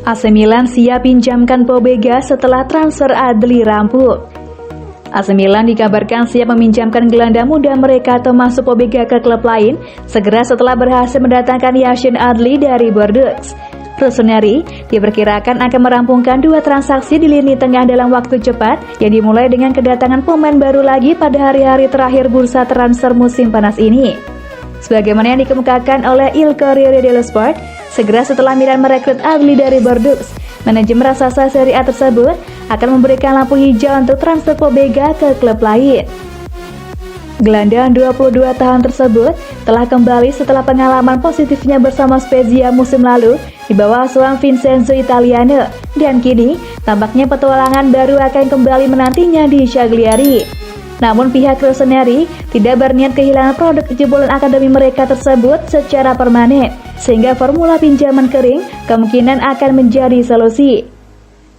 AC Milan siap pinjamkan Pobega setelah transfer Adli rampung. AC Milan dikabarkan siap meminjamkan gelandang muda mereka Tommaso Pobega ke klub lain segera setelah berhasil mendatangkan Yacine Adli dari Bordeaux. Rossoneri diperkirakan akan merampungkan 2 transaksi di lini tengah dalam waktu cepat yang dimulai dengan kedatangan pemain baru lagi pada hari-hari terakhir bursa transfer musim panas ini. Sebagaimana yang dikemukakan oleh Il Corriere dello Sport, segera setelah Milan merekrut Adli dari Bordeaux, manajemen raksasa Serie A tersebut akan memberikan lampu hijau untuk transfer Pobega ke klub lain. Gelandang 22 tahun tersebut telah kembali setelah pengalaman positifnya bersama Spezia musim lalu di bawah asuhan Vincenzo Italiano, dan kini tampaknya petualangan baru akan kembali menantinya di Cagliari. Namun pihak Rossoneri tidak berniat kehilangan produk jebolan akademi mereka tersebut secara permanen, sehingga formula pinjaman kering kemungkinan akan menjadi solusi.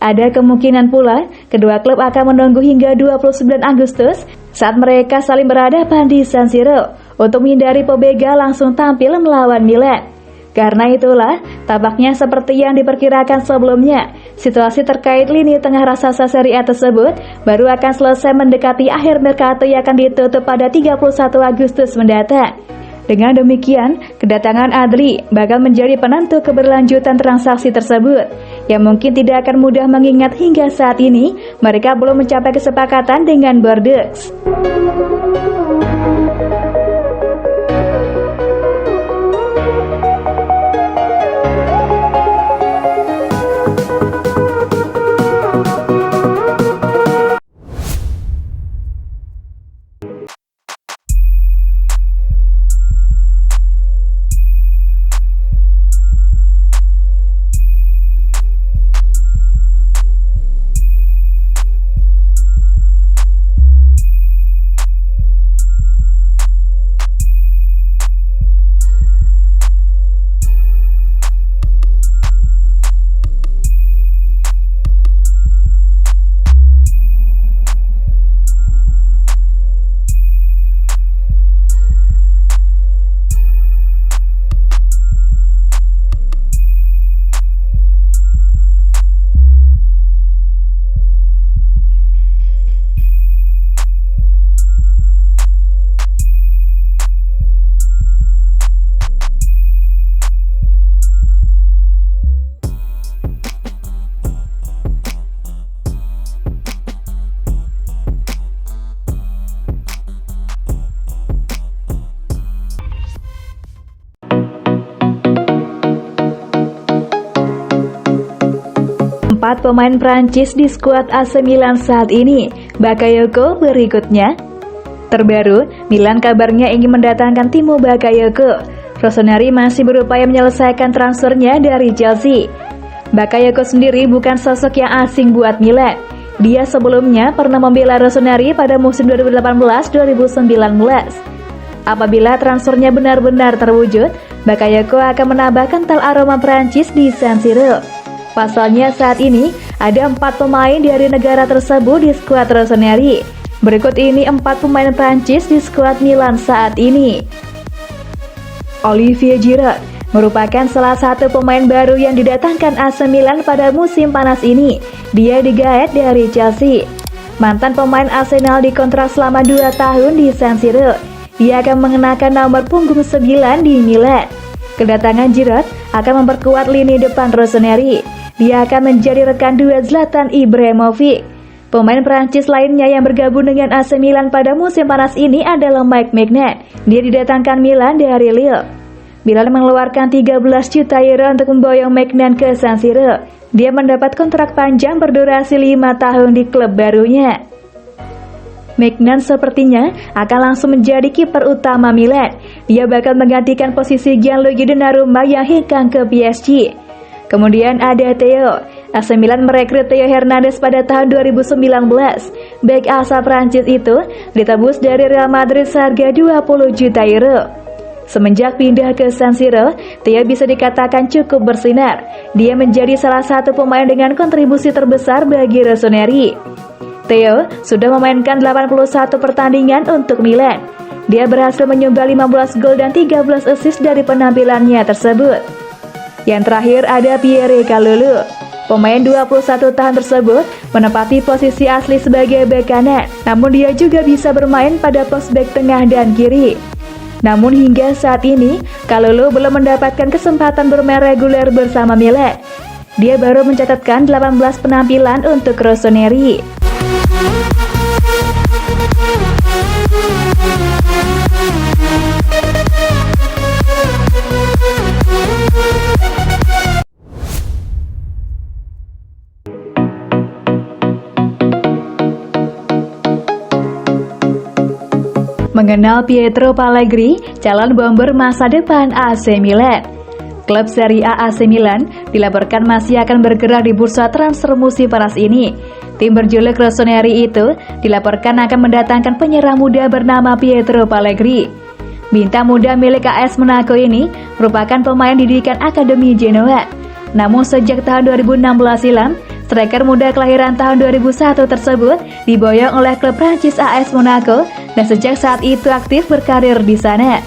Ada kemungkinan pula kedua klub akan menunggu hingga 29 Agustus saat mereka saling berhadapan di San Siro untuk menghindari Pobega langsung tampil melawan Milan. Karena itulah, tampaknya seperti yang diperkirakan sebelumnya, situasi terkait lini tengah raksasa Serie A tersebut baru akan selesai mendekati akhir mercato yang akan ditutup pada 31 Agustus mendatang. Dengan demikian, kedatangan Adli bakal menjadi penentu keberlanjutan transaksi tersebut, yang mungkin tidak akan mudah mengingat hingga saat ini mereka belum mencapai kesepakatan dengan Bordeaux. Empat pemain Prancis di skuad AC Milan saat ini. Bakayoko berikutnya. Terbaru, Milan kabarnya ingin mendatangkan Timo Bakayoko. Rossoneri masih berupaya menyelesaikan transfernya dari Chelsea. Bakayoko sendiri bukan sosok yang asing buat Milan. Dia sebelumnya pernah membela Rossoneri pada musim 2018-2019. Apabila transfernya benar-benar terwujud, Bakayoko akan menambah kental aroma Prancis di San Siro. Pasalnya saat ini ada 4 pemain dari negara tersebut di skuad Rossoneri. Berikut ini 4 pemain Prancis di skuad Milan saat ini. Olivier Giroud merupakan salah satu pemain baru yang didatangkan AC Milan pada musim panas ini. Dia digaet dari Chelsea. Mantan pemain Arsenal dikontrak selama 2 tahun di San Siro. Dia akan mengenakan nomor punggung 9 di Milan. Kedatangan Giroud akan memperkuat lini depan Rossoneri. Dia akan menjadi rekan duet Zlatan Ibrahimovic. Pemain Prancis lainnya yang bergabung dengan AC Milan pada musim panas ini adalah Mike Maignan. Dia didatangkan Milan dari Lille. Milan mengeluarkan 13 juta euro untuk memboyong Maignan ke San Siro. Dia mendapat kontrak panjang berdurasi 5 tahun di klub barunya. Maignan sepertinya akan langsung menjadi kiper utama Milan. Dia bakal menggantikan posisi Gianluigi Donnarumma yang hengkang ke PSG. Kemudian ada Theo. AC Milan merekrut Theo Hernandez pada tahun 2019. Bek asal Prancis itu ditebus dari Real Madrid seharga 20 juta euro. Semenjak pindah ke San Siro, Theo bisa dikatakan cukup bersinar. Dia menjadi salah satu pemain dengan kontribusi terbesar bagi Rossoneri. Theo sudah memainkan 81 pertandingan untuk Milan. Dia berhasil menyumbang 15 gol dan 13 assist dari penampilannya tersebut. Yang terakhir ada Pierre Kalulu. Pemain 21 tahun tersebut menempati posisi asli sebagai bek kanan, namun dia juga bisa bermain pada pos bek tengah dan kiri. Namun hingga saat ini, Kalulu belum mendapatkan kesempatan bermain reguler bersama Milan. Dia baru mencatatkan 18 penampilan untuk Rossoneri. Mengenal Pietro Pellegrini, calon bomber masa depan AC Milan. Klub Serie A AC Milan dilaporkan masih akan bergerak di bursa transfer musim panas ini. Tim berjuluk Rossoneri itu dilaporkan akan mendatangkan penyerang muda bernama Pietro Pellegrini. Bintang muda milik AS Monaco ini merupakan pemain didikan Akademi Genoa. Namun sejak tahun 2016 silam, striker muda kelahiran tahun 2001 tersebut diboyong oleh klub Prancis AS Monaco dan sejak saat itu aktif berkarir di sana.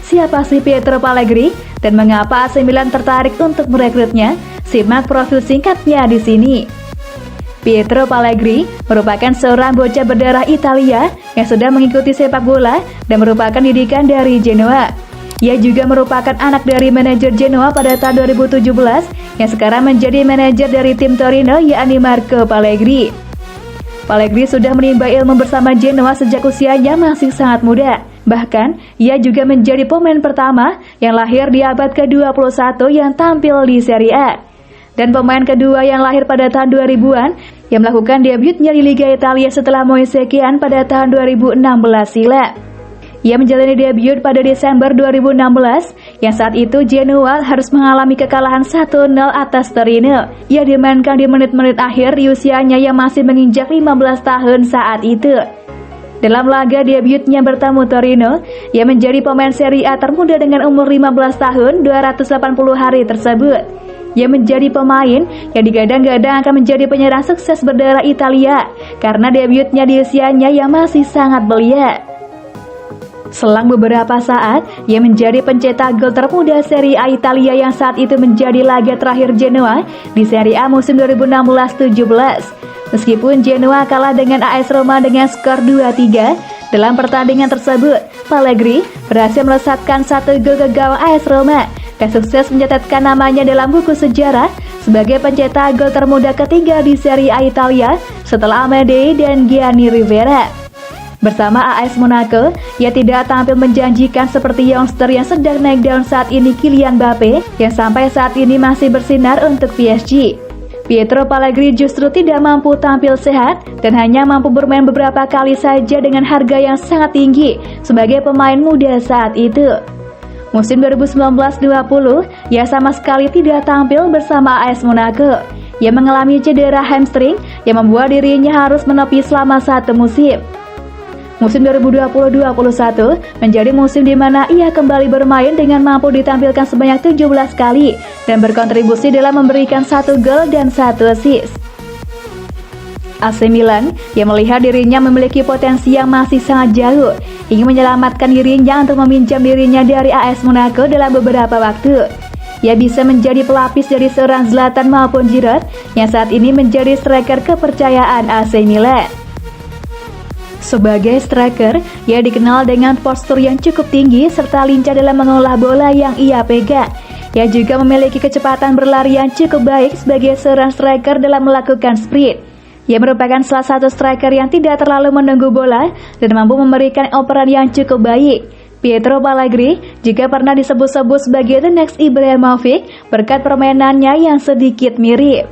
Siapa sih Pietro Pellegrini dan mengapa AC Milan tertarik untuk merekrutnya? Simak profil singkatnya di sini. Pietro Pellegrini merupakan seorang bocah berdarah Italia yang sudah mengikuti sepak bola dan merupakan didikan dari Genoa. Ia juga merupakan anak dari manajer Genoa pada tahun 2017 yang sekarang menjadi manajer dari tim Torino, yakni Marco Pellegrini. Pellegrini sudah menimba ilmu bersama Genoa sejak usianya masih sangat muda. Bahkan, ia juga menjadi pemain pertama yang lahir di abad ke-21 yang tampil di Serie A. Dan pemain kedua yang lahir pada tahun 2000-an yang melakukan debutnya di Liga Italia setelah Moise Kean pada tahun 2016 silam. Ia menjalani debut pada Desember 2016, yang saat itu Genoa harus mengalami kekalahan 1-0 atas Torino. Ia dimainkan di menit-menit akhir di usianya yang masih menginjak 15 tahun saat itu. Dalam laga debutnya bertemu Torino, ia menjadi pemain Serie A termuda dengan umur 15 tahun 280 hari tersebut. Ia menjadi pemain yang digadang-gadang akan menjadi penyerang sukses berdarah Italia karena debutnya di usianya yang masih sangat belia. Selang beberapa saat, ia menjadi pencetak gol termuda Serie A Italia yang saat itu menjadi laga terakhir Genoa di Serie A musim 2016-17. Meskipun Genoa kalah dengan AS Roma dengan skor 2-3, dalam pertandingan tersebut, Pellegrini berhasil melesatkan 1 gol ke gawang AS Roma dan sukses mencatatkan namanya dalam buku sejarah sebagai pencetak gol termuda ketiga di Serie A Italia setelah Amadei dan Gianni Rivera. Bersama AS Monaco, ia tidak tampil menjanjikan seperti youngster yang sedang naik daun saat ini, Kylian Mbappe, yang sampai saat ini masih bersinar untuk PSG. Pietro Pellegrini justru tidak mampu tampil sehat dan hanya mampu bermain beberapa kali saja dengan harga yang sangat tinggi sebagai pemain muda saat itu. Musim 2019-20, ia sama sekali tidak tampil bersama AS Monaco. Ia mengalami cedera hamstring yang membuat dirinya harus menepi selama 1 musim. Musim 2020-2021 menjadi musim di mana ia kembali bermain dengan mampu ditampilkan sebanyak 17 kali dan berkontribusi dalam memberikan 1 gol dan 1 assist. AC Milan yang melihat dirinya memiliki potensi yang masih sangat jauh, ingin menyelamatkan dirinya untuk meminjam dirinya dari AS Monaco dalam beberapa waktu. Ia bisa menjadi pelapis dari seorang Zlatan maupun Giroud yang saat ini menjadi striker kepercayaan AC Milan. Sebagai striker, ia dikenal dengan postur yang cukup tinggi serta lincah dalam mengolah bola yang ia pegang. Ia juga memiliki kecepatan berlari yang cukup baik sebagai seorang striker dalam melakukan sprint. Ia merupakan salah satu striker yang tidak terlalu menunggu bola dan mampu memberikan operan yang cukup baik. Pietro Pellegrini juga pernah disebut-sebut sebagai the next Ibrahimovic berkat permainannya yang sedikit mirip.